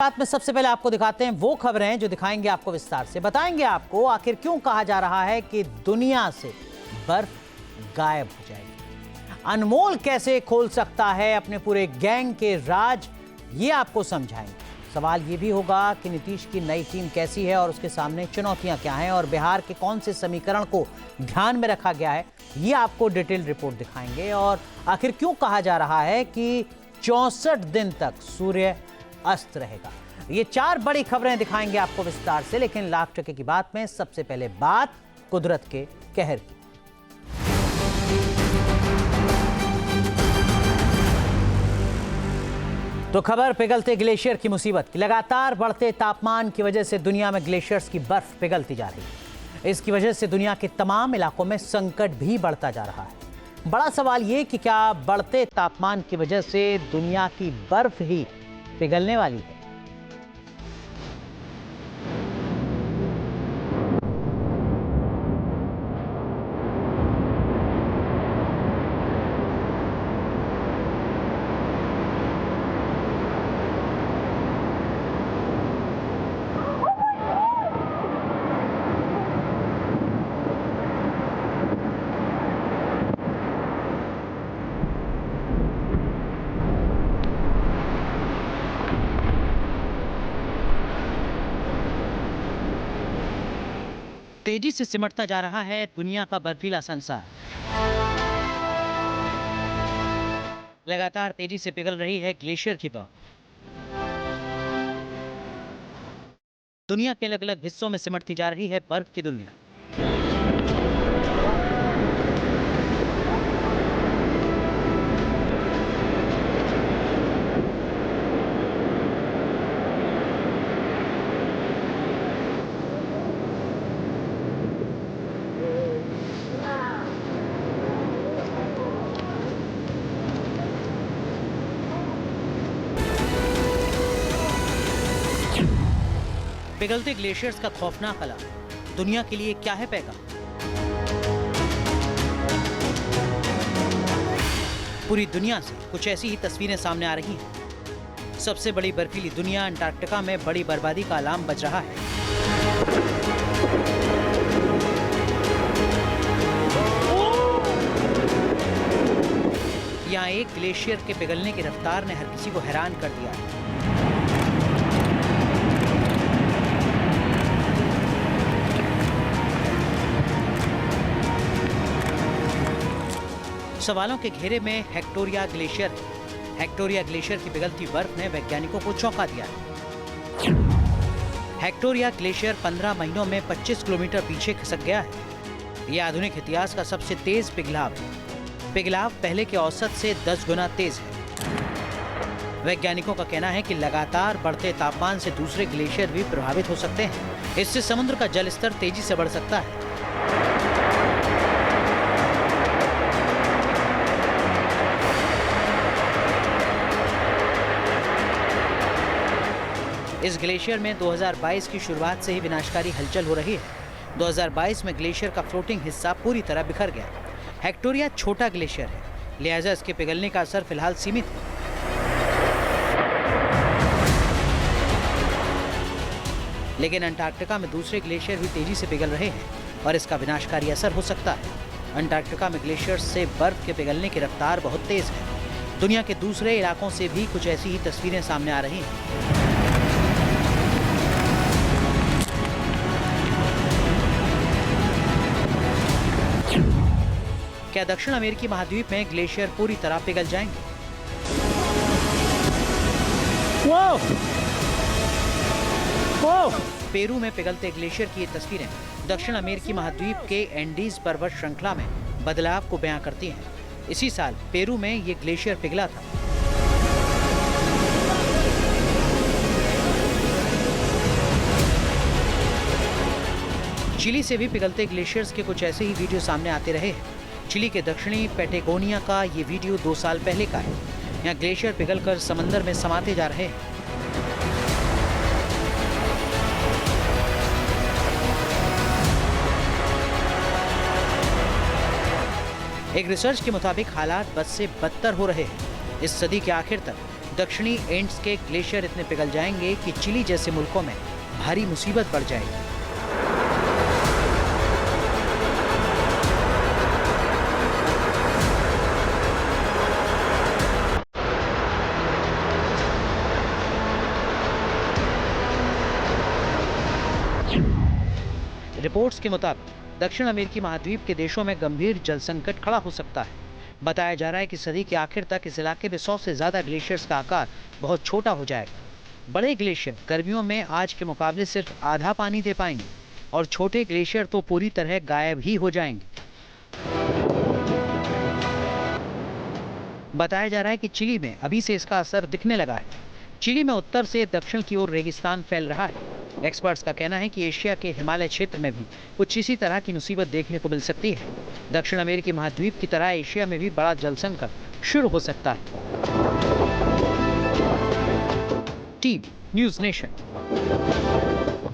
बात में सबसे पहले आपको दिखाते हैं वो खबरें जो दिखाएंगे आपको विस्तार से, बताएंगे आपको आखिर क्यों कहा जा रहा है कि दुनिया से बर्फ गायब हो जाएगी। अनमोल कैसे खोल सकता है अपने पूरे गैंग के राज, ये आपको समझाएंगे। सवाल ये भी होगा कि नीतीश की नई टीम कैसी है और उसके सामने चुनौतियां क्या हैं और बिहार के कौन से समीकरण को ध्यान में रखा गया है, ये आपको डिटेल रिपोर्ट दिखाएंगे। और आखिर क्यों कहा जा रहा है कि 64 दिन तक सूर्य अस्त रहेगा। ये चार बड़ी खबरें दिखाएंगे आपको विस्तार से, लेकिन लाख टके की बात में सबसे पहले बात कुदरत के कहर की। तो खबर पिघलते ग्लेशियर की मुसीबत की। लगातार बढ़ते तापमान की वजह से दुनिया में ग्लेशियर्स की बर्फ पिघलती जा रही है। इसकी वजह से दुनिया के तमाम इलाकों में संकट भी बढ़ता जा रहा है। बड़ा सवाल ये कि क्या बढ़ते तापमान की वजह से दुनिया की बर्फ ही पिघलने वाली है? तेजी से सिमटता जा रहा है दुनिया का बर्फीला संसार। लगातार तेजी से पिघल रही है ग्लेशियर की बर्फ। दुनिया के अलग अलग हिस्सों में सिमटती जा रही है बर्फ की दुनिया। पिघलते ग्लेशियर्स का खौफनाक हालात दुनिया के लिए क्या है पैगाम? पूरी दुनिया से कुछ ऐसी ही तस्वीरें सामने आ रही हैं। सबसे बड़ी बर्फीली दुनिया अंटार्कटिका में बड़ी बर्बादी का अलार्म बज रहा है। यहाँ एक ग्लेशियर के पिघलने की रफ्तार ने हर किसी को हैरान कर दिया है। सवालों के घेरे में हेक्टोरिया ग्लेशियर है। हेक्टोरिया ग्लेशियर की पिघलती बर्फ ने वैज्ञानिकों को चौंका दिया है। हेक्टोरिया ग्लेशियर 15 महीनों में 25 किलोमीटर पीछे खिसक गया है। यह आधुनिक इतिहास का सबसे तेज पिघलाव है। पिघलाव पहले के औसत से 10 गुना तेज है। वैज्ञानिकों का कहना है कि लगातार बढ़ते तापमान से दूसरे ग्लेशियर भी प्रभावित हो सकते हैं। इससे समुद्र का जल स्तर तेजी से बढ़ सकता है। इस ग्लेशियर में 2022 की शुरुआत से ही विनाशकारी हलचल हो रही है। 2022 में ग्लेशियर का फ्लोटिंग हिस्सा पूरी तरह बिखर गया। हेक्टोरिया छोटा ग्लेशियर है, लिहाजा इसके पिघलने का असर फिलहाल सीमित है। लेकिन अंटार्कटिका में दूसरे ग्लेशियर भी तेजी से पिघल रहे हैं और इसका विनाशकारी असर हो सकता है। अंटार्कटिका में ग्लेशियर से बर्फ के पिघलने की रफ्तार बहुत तेज है। दुनिया के दूसरे इलाकों से भी कुछ ऐसी ही तस्वीरें सामने आ रही हैं। क्या दक्षिण अमेरिकी महाद्वीप में ग्लेशियर पूरी तरह पिघल जाएंगे? पेरू में पिघलते ग्लेशियर की ये तस्वीरें दक्षिण अमेरिकी महाद्वीप के एंडीज पर्वत श्रृंखला में बदलाव को बयां करती हैं। इसी साल पेरू में ये ग्लेशियर पिघला था। चिली से भी पिघलते ग्लेशियर्स के कुछ ऐसे ही वीडियो सामने आते रहे हैं। चिली के दक्षिणी पैटागोनिया का ये वीडियो 2 साल पहले का है। यहाँ ग्लेशियर पिघलकर समंदर में समाते जा रहे हैं। एक रिसर्च के मुताबिक हालात बद से बदतर हो रहे हैं। इस सदी के आखिर तक दक्षिणी एंड्स के ग्लेशियर इतने पिघल जाएंगे कि चिली जैसे मुल्कों में भारी मुसीबत बढ़ जाएगी। रिपोर्ट्स के मुताबिक दक्षिण अमेरिकी महाद्वीप के देशों में गंभीर जल संकट खड़ा हो सकता है। बताया जा रहा है कि सदी के आखिर तक इस इलाके में 100 से ज्यादा ग्लेशियर्स का आकार बहुत छोटा हो जाएगा। बड़े ग्लेशियर गर्मियों में आज के मुकाबले सिर्फ आधा पानी दे पाएंगे और छोटे ग्लेशियर तो पूरी तरह गायब ही हो जाएंगे। बताया जा रहा है कि चिली में अभी से इसका असर दिखने लगा है। चिली में उत्तर से दक्षिण की ओर रेगिस्तान फैल रहा है। एक्सपर्ट्स का कहना है कि एशिया के हिमालय क्षेत्र में भी कुछ इसी तरह की मुसीबत देखने को मिल सकती है। दक्षिण अमेरिकी महाद्वीप की तरह एशिया में भी बड़ा जल संकट शुरू हो सकता है। Team news nation.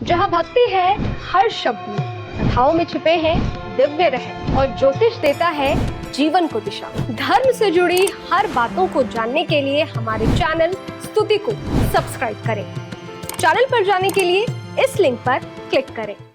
जहां भक्ति है हर शब्द में, कथाओं में छिपे हैं दिव्य रहस्य और ज्योतिष देता है जीवन को दिशा। धर्म से जुड़ी हर बातों को जानने के लिए हमारे चैनल स्तुति को सब्सक्राइब करें। चैनल पर जाने के लिए इस लिंक पर क्लिक करें।